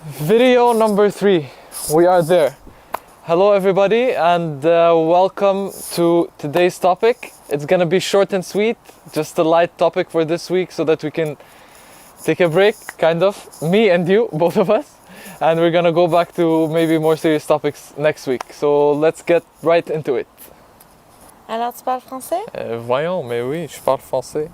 Video number 3. We are there. Hello everybody and welcome to today's topic. It's gonna be short and sweet, just a light topic for this week so that we can take a break, kind of. Me and you, both of us. And we're gonna go back to maybe more serious topics next week. So let's get right into it. Alors tu parles français? Voyons, mais oui, je parle français.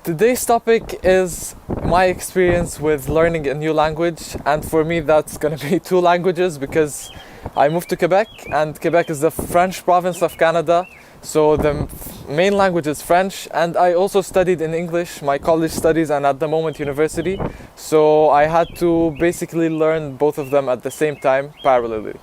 Today's topic is my experience with learning a new language, and for me that's gonna be 2 languages because I moved to Quebec, and Quebec is the French province of Canada, so the main language is French, and I also studied in English, my college studies and at the moment university, so I had to basically learn both of them at the same time, parallelly.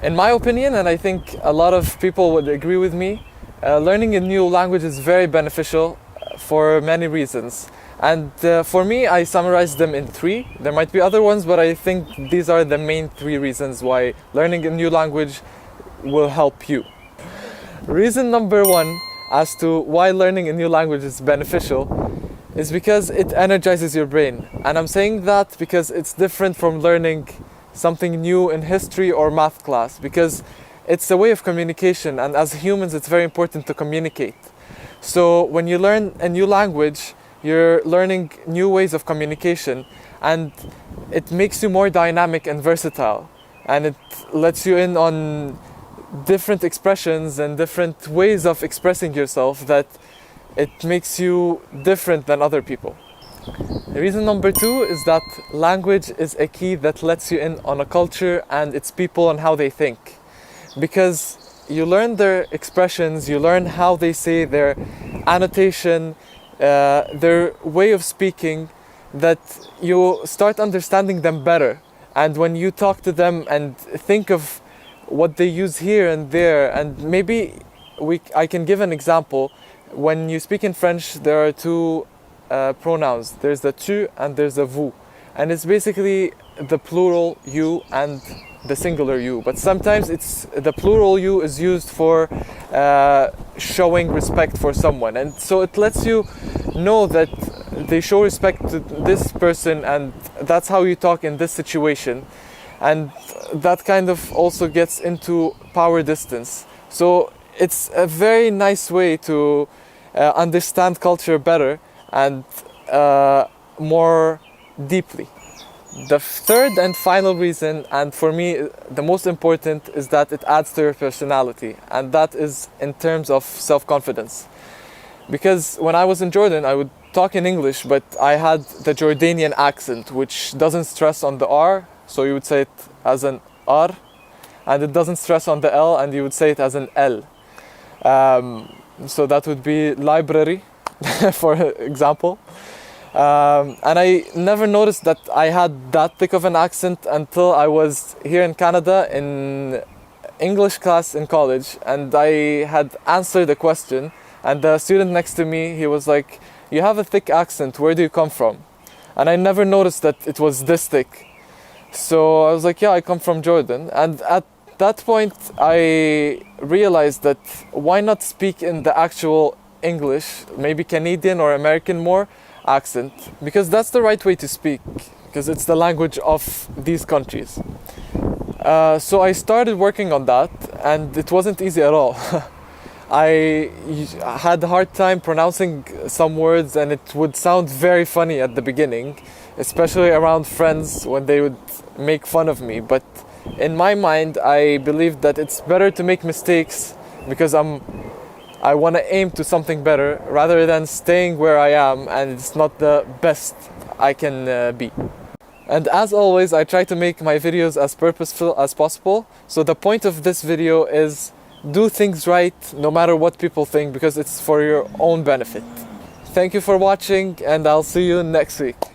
In my opinion, and I think a lot of people would agree with me, learning a new language is very beneficial for many reasons. And for me, I summarized them in 3. There might be other ones, but I think these are the main 3 reasons why learning a new language will help you. Reason number 1 as to why learning a new language is beneficial is because it energizes your brain. And I'm saying that because it's different from learning something new in history or math class, because it's a way of communication, and as humans it's very important to communicate. So when you learn a new language, you're learning new ways of communication, and it makes you more dynamic and versatile, and it lets you in on different expressions and different ways of expressing yourself that it makes you different than other people. Reason number 2 is that language is a key that lets you in on a culture and its people and how they think, because you learn their expressions, you learn how they say their annotation, their way of speaking, that you start understanding them better. And when you talk to them and think of what they use here and there, and maybe I can give an example. When you speak in French, there are 2 pronouns. There's the tu and there's the vous. And it's basically the plural you and the singular you, but sometimes it's the plural you is used for showing respect for someone, and so it lets you know that they show respect to this person, and that's how you talk in this situation, and that kind of also gets into power distance. So it's a very nice way to understand culture better and more deeply. The third and final reason, and for me the most important, is that it adds to your personality, and that is in terms of self-confidence. Because when I was in Jordan, I would talk in English, but I had the Jordanian accent, which doesn't stress on the R, so you would say it as an R, and it doesn't stress on the L, and you would say it as an L. So that would be library, for example. And I never noticed that I had that thick of an accent until I was here in Canada in English class in college, and I had answered a question, and the student next to me, he was like, "You have a thick accent, where do you come from?" And I never noticed that it was this thick. So I was like, "Yeah, I come from Jordan." And at that point I realized that why not speak in the actual English, maybe Canadian or American more accent, because that's the right way to speak, because it's the language of these countries. So I started working on that, and it wasn't easy at all. I had a hard time pronouncing some words, and it would sound very funny at the beginning, especially around friends when they would make fun of me. But in my mind, I believed that it's better to make mistakes, because I want to aim to something better rather than staying where I am and it's not the best I can be. And as always, I try to make my videos as purposeful as possible. So the point of this video is do things right no matter what people think, because it's for your own benefit. Thank you for watching, and I'll see you next week.